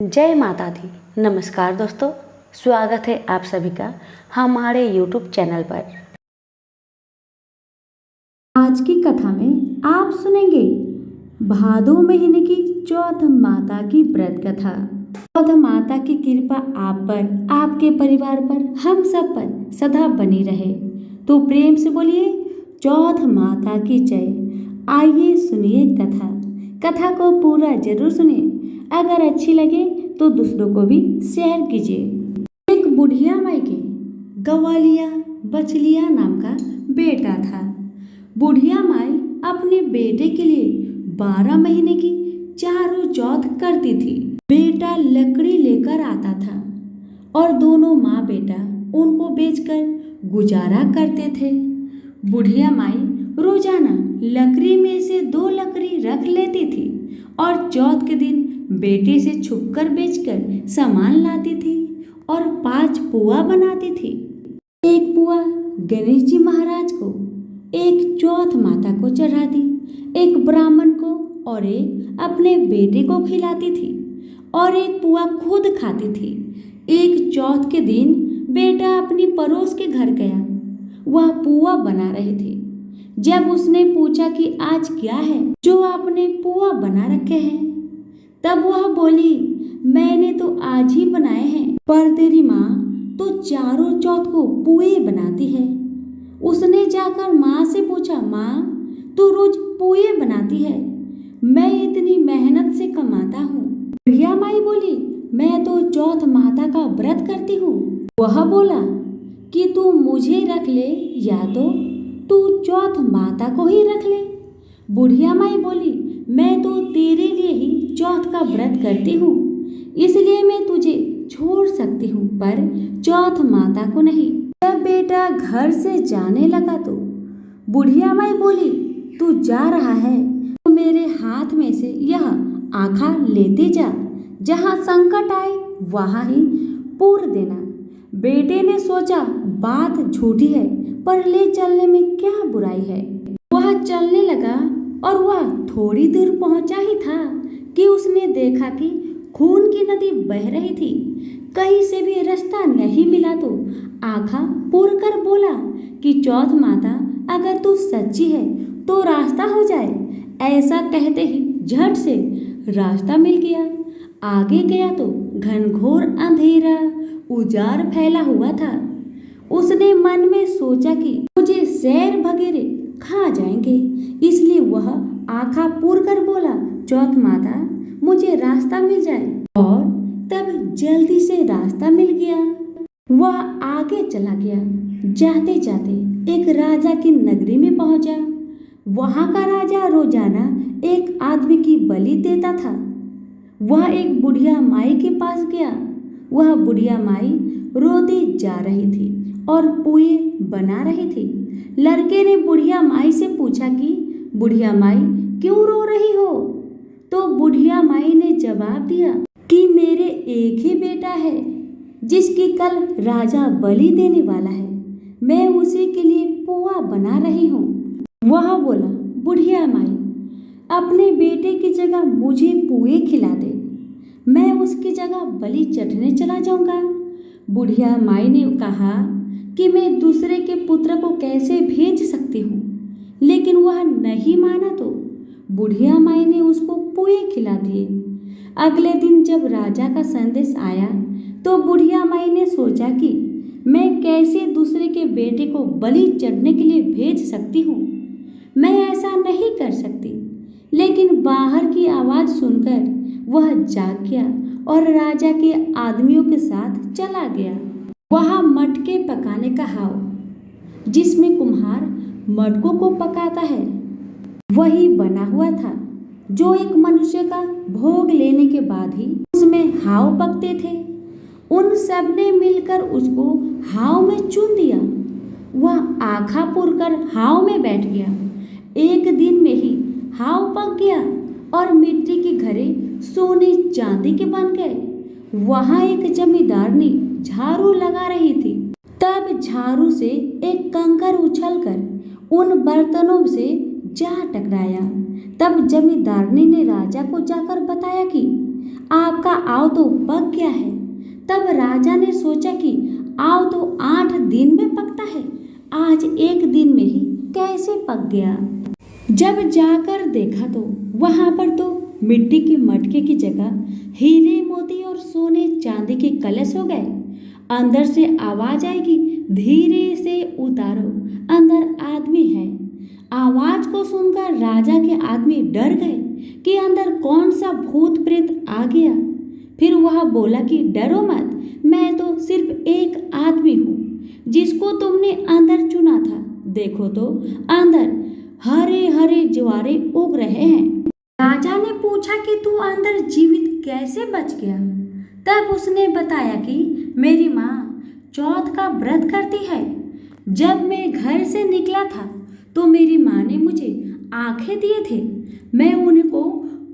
जय माता दी। नमस्कार दोस्तों, स्वागत है आप सभी का हमारे YouTube चैनल पर। आज की कथा में आप सुनेंगे भादो महीने की चौथ माता की व्रत कथा। चौथ माता की कृपा आप पर, आपके परिवार पर, हम सब पर सदा बनी रहे। तो प्रेम से बोलिए चौथ माता की जय। आइए सुनिए कथा को पूरा जरूर सुनिए। अगर अच्छी लगे तो दूसरों को भी शेयर कीजिए। एक बुढ़िया माई के गवालिया बचलिया नाम का बेटा था। बुढ़िया माई अपने बेटे के लिए 12 महीने की चारों चौथ करती थी। बेटा लकड़ी लेकर आता था और दोनों माँ बेटा उनको बेचकर गुजारा करते थे। बुढ़िया माई रोजाना लकड़ी में से 2 लकड़ी रख लेती थी और चौथ के दिन बेटे से छुपकर बेचकर सामान लाती थी और 5 पुआ बनाती थी। एक पुआ गणेश जी महाराज को, एक चौथ माता को चढ़ाती, एक ब्राह्मण को और एक अपने बेटे को खिलाती थी और एक पुआ खुद खाती थी। एक चौथ के दिन बेटा अपनी पड़ोस के घर गया। वह पुआ बना रहे थे। जब उसने पूछा कि आज क्या है जो आपने पुआ बना रखे हैं, तब वह बोली, मैंने तो आज ही बनाए हैं, पर तेरी माँ तो चारों चौथ को पुए बनाती है। उसने जाकर माँ से पूछा, माँ तू रोज पुए बनाती है, मैं इतनी मेहनत से कमाता हूँ। बुढ़िया माई बोली, मैं तो चौथ माता का व्रत करती हूँ। वह बोला कि तू मुझे रख ले या तो तू चौथ माता को ही रख ले। बुढ़िया माई बोली, मैं तो तेरे लिए ही चौथ का व्रत करती हूँ, इसलिए मैं तुझे छोड़ सकती हूँ, पर चौथ माता को नहीं। जब बेटा घर से जाने लगा तो बुढ़िया माई बोली, तू जा रहा है तो मेरे हाथ में से यह आखा लेते जा, जहाँ संकट आए वहाँ ही पूर देना। बेटे ने सोचा बात झूठी है, पर ले चलने में क्या बुराई है। वह चलने लगा और वह थोड़ी दूर पहुंचा ही था कि उसने देखा कि खून की नदी बह रही थी। कहीं से भी रास्ता नहीं मिला तो आँखा पूर कर बोला कि चौथ माता अगर तू सच्ची है तो रास्ता हो जाए। ऐसा कहते ही झट से रास्ता मिल गया। आगे गया तो घनघोर अंधेरा उजाड़ फैला हुआ था। उसने मन में सोचा कि मुझे शेर वगैरह खा जाएंगे, इसलिए वह आँखा पूर कर बोला, चौथ माता मुझे रास्ता मिल जाए। और तब जल्दी से रास्ता मिल गया। वह आगे चला गया। जाते जाते एक राजा की नगरी में पहुंचा। वहां का राजा रोजाना एक आदमी की बलि देता था। वह एक बुढ़िया माई के पास गया। वह बुढ़िया माई रोती जा रही थी और पुए बना रही थी। लड़के ने बुढ़िया माई से पूछा कि बुढ़िया माई क्यों रो रही हो? तो बुढ़िया माई ने जवाब दिया कि मेरे एक ही बेटा है जिसकी कल राजा बलि देने वाला है, मैं उसी के लिए पुआ बना रही हूँ। वह बोला, बुढ़िया माई अपने बेटे की जगह मुझे पुए खिला दे, मैं उसकी जगह बलि चढ़ने चला जाऊंगा। बुढ़िया माई ने कहा कि मैं दूसरे के पुत्र को कैसे भेज सकती हूँ, लेकिन वह नहीं माना तो बुढ़िया माई ने उसको पुए खिला दिए। अगले दिन जब राजा का संदेश आया तो बुढ़िया माई ने सोचा कि मैं कैसे दूसरे के बेटे को बलि चढ़ने के लिए भेज सकती हूँ, मैं ऐसा नहीं कर सकती। लेकिन बाहर की आवाज़ सुनकर वह जाग गया और राजा के आदमियों के साथ चला गया। वहाँ मटके पकाने का हाव, जिसमें कुम्हार मटकों को पकाता है, वही बना हुआ था, जो एक मनुष्य का भोग लेने के बाद ही उसमें हाव पकते थे। उन सब ने मिलकर उसको हाव में चुन दिया। वह आँखा पूर कर हाव में बैठ गया। एक दिन में ही हाव पक गया और मिट्टी के घड़े सोने चांदी के बन गए। वहाँ एक जमींदारनी झाड़ू लगा रही थी। तब झाड़ू से एक कंकर उछलकर उन बर्तनों से जा टकराया। तब जमींदारनी ने राजा को जाकर बताया कि आपका आव तो पक गया है। तब राजा ने सोचा कि आव तो 8 दिन में पकता है, आज 1 दिन में ही कैसे पक गया। जब जाकर देखा तो वहां पर तो मिट्टी के मटके की जगह हीरे मोती और सोने चांदी के कलश हो गए। अंदर से आवाज आएगी, धीरे से उतारो, अंदर आदमी है। आवाज को सुनकर राजा के आदमी डर गए कि अंदर कौन सा भूत प्रेत आ गया। फिर वह बोला कि डरो मत, मैं तो सिर्फ एक आदमी हूँ जिसको तुमने अंदर चुना था। देखो तो अंदर हरे हरे ज्वारे उग रहे हैं। राजा ने पूछा कि तू अंदर जीवित कैसे बच गया। तब उसने बताया कि मेरी माँ चौथ का व्रत करती है। जब मैं घर से निकला था तो मेरी माँ ने मुझे आंखें दिए थे, मैं उनको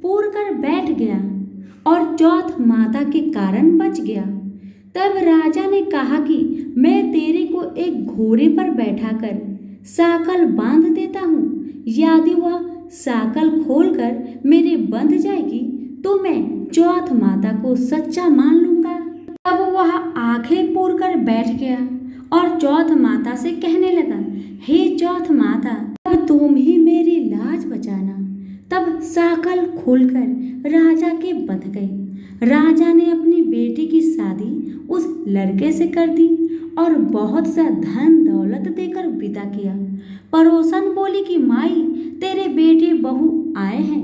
पूर कर बैठ गया और चौथ माता के कारण बच गया। तब राजा ने कहा कि मैं तेरे को एक घोड़े पर बैठाकर साकल बांध देता हूँ, यदि वह साकल खोलकर मेरे बंध जाएगी तो मैं चौथ माता को सच्चा मान लूंगा। तब वह आंखें पूर कर बैठ गया और चौथ माता से कहने लगा, हे चौथ माता, अब तुम ही मेरी लाज बचाना। तब साकल खोलकर राजा के बंध गई। राजा ने अपनी बेटी की शादी उस लड़के से कर दी और बहुत सा धन दौलत देकर विदा किया। पड़ोसन बोली कि माई, तेरे बेटे बहू आए हैं।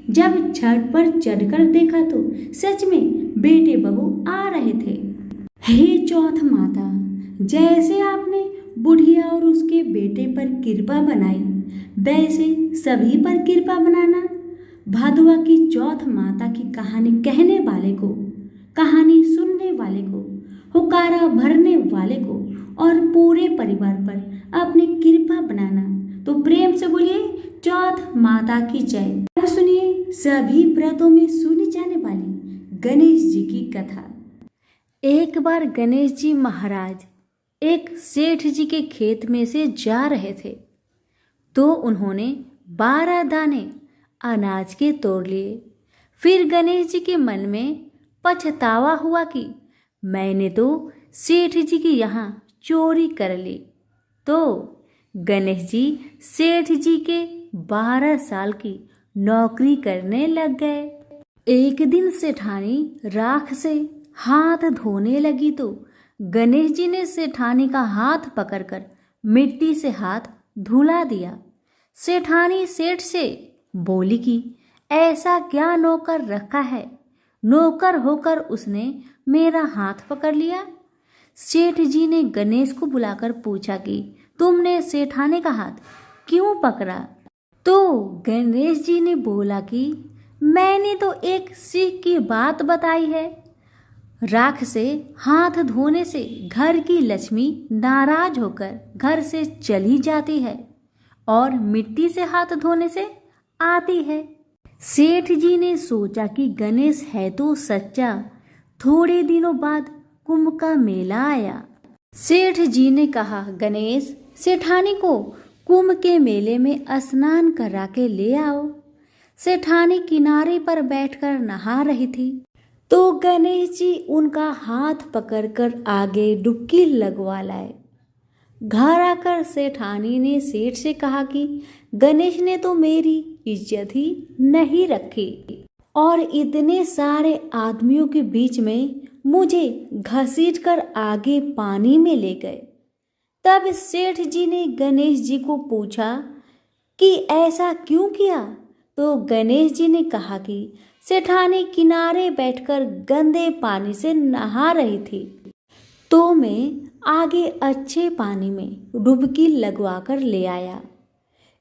जब छत पर चढ़कर देखा तो सच में बेटे बहू आ रहे थे। हे चौथ माता, जैसे आपने बुढ़िया और उसके बेटे पर कृपा बनाई, वैसे सभी पर कृपा बनाना। भादुआ की चौथ माता की कहानी कहने वाले को, कहानी सुनने वाले को, हुकारा भरने वाले को और पूरे परिवार पर अपनी कृपा बनाना। तो प्रेम से बोलिए चौथ माता की जय। अब सुनिए सभी व्रतों में सुनी जाने वाली गणेश जी की कथा। एक बार गणेश जी महाराज एक सेठ जी के खेत में से जा रहे थे तो उन्होंने 12 दाने अनाज के तोड़ लिए। फिर गणेश जी के मन में पछतावा हुआ कि मैंने तो सेठ जी के यहाँ चोरी कर ली। तो गणेश जी सेठ जी के 12 साल की नौकरी करने लग गए। एक दिन सेठानी राख से हाथ धोने लगी तो गणेश जी ने सेठानी का हाथ पकड़कर मिट्टी से हाथ धुला दिया। सेठानी सेठ से बोली कि ऐसा क्या नौकर रखा है, नौकर होकर उसने मेरा हाथ पकड़ लिया। सेठ जी ने गणेश को बुलाकर पूछा कि तुमने सेठानी का हाथ क्यों पकड़ा। तो गणेश जी ने बोला कि मैंने तो एक सीख की बात बताई है। राख से हाथ धोने से घर की लक्ष्मी नाराज होकर घर से चली जाती है और मिट्टी से हाथ धोने से आती है। सेठ जी ने सोचा कि गणेश है तो सच्चा। थोड़े दिनों बाद कुंभ का मेला आया। सेठ जी ने कहा, गणेश, सेठानी को कुंभ के मेले में स्नान करा के ले आओ। सेठानी किनारे पर बैठकर नहा रही थी तो गणेश जी उनका हाथ पकड़कर आगे डुबकी लगवा लाए। घर आकर सेठानी ने सेठ से कहा कि गणेश ने तो मेरी इज्जत ही नहीं रखी और इतने सारे आदमियों के बीच में मुझे घसीट कर आगे पानी में ले गए। तब सेठ जी ने गणेश जी को पूछा कि ऐसा क्यों किया। तो गणेश जी ने कहा कि सेठानी किनारे बैठकर गंदे पानी से नहा रही थी तो मैं आगे अच्छे पानी में डुबकी लगवाकर ले आया।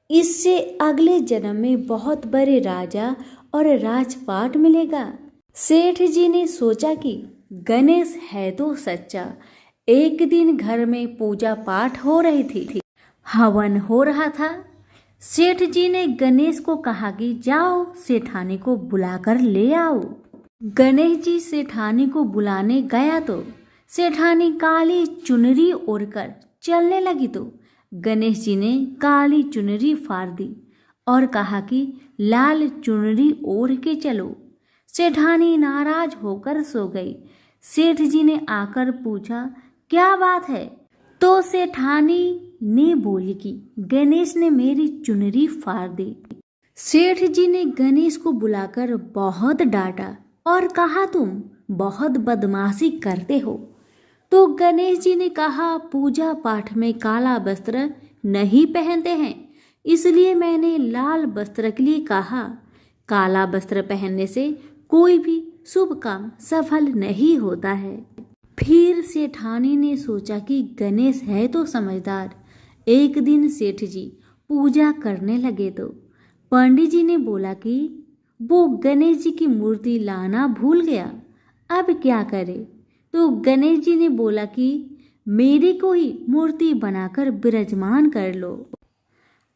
इससे अगले जन्म में बहुत बड़े राजा और राजपाट मिलेगा। सेठ जी ने सोचा कि गणेश है तो सच्चा। एक दिन घर में पूजा पाठ हो रही थी, हवन हो रहा था। सेठ जी ने गणेश को कहा कि जाओ सेठानी को बुलाकर ले आओ। गणेश जी सेठानी को बुलाने गया तो सेठानी काली चुनरी ओढ़कर चलने लगी तो गणेश जी ने काली चुनरी फाड़ दी और कहा कि लाल चुनरी ओढ़ के चलो। सेठानी नाराज होकर सो गई। सेठ जी ने आकर पूछा, क्या बात है? तो सेठानी ने बोली कि गणेश ने मेरी चुनरी फाड़ दी। सेठ जी ने गणेश को बुलाकर बहुत डांटा और कहा, तुम बहुत बदमाशी करते हो। तो गणेश जी ने कहा, पूजा पाठ में काला वस्त्र नहीं पहनते हैं, इसलिए मैंने लाल वस्त्र के लिए कहा। काला वस्त्र पहनने से कोई भी शुभ काम सफल नहीं होता है। फिर सेठानी ने सोचा कि गणेश है तो समझदार। एक दिन सेठ जी पूजा करने लगे तो पंडित जी ने बोला कि वो गणेश जी की मूर्ति लाना भूल गया, अब क्या करे? तो गणेश जी ने बोला कि मेरे को ही मूर्ति बनाकर विराजमान कर लो,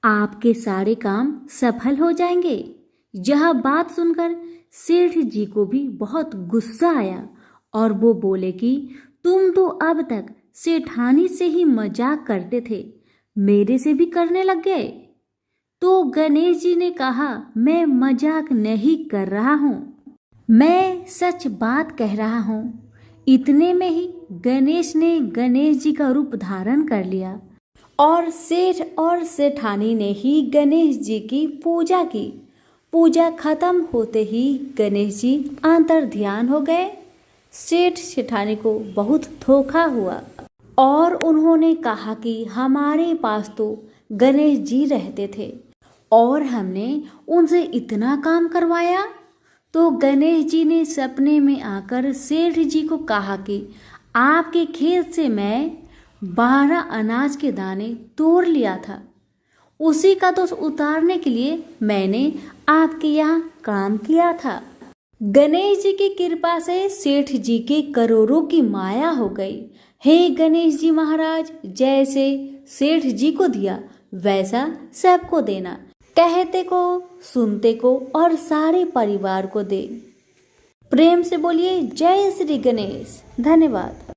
आपके सारे काम सफल हो जाएंगे। यह बात सुनकर सेठ जी को भी बहुत गुस्सा आया और वो बोले कि तुम तो अब तक सेठानी से ही मजाक करते थे, मेरे से भी करने लग गए। तो गणेश जी ने कहा, मैं मजाक नहीं कर रहा हूँ, मैं सच बात कह रहा हूँ। इतने में ही गणेश ने गणेश जी का रूप धारण कर लिया और सेठ और सेठानी ने ही गणेश जी की पूजा की। पूजा खत्म होते ही गणेश जी अंतर ध्यान हो गए। सेठ सेठानी को बहुत धोखा हुआ और उन्होंने कहा कि हमारे पास तो गणेश जी रहते थे और हमने उनसे इतना काम करवाया। तो गणेश जी ने सपने में आकर सेठ जी को कहा कि आपके खेत से मैं 12 अनाज के दाने तोड़ लिया था, उसी का दोष उतारने के लिए मैंने आपके यहाँ काम किया था। गणेश जी की कृपा से सेठ जी के करोड़ों की माया हो गई। हे गणेश जी महाराज, जैसे सेठ जी को दिया वैसा सबको देना, कहते को, सुनते को और सारे परिवार को दे। प्रेम से बोलिए जय श्री गणेश। धन्यवाद।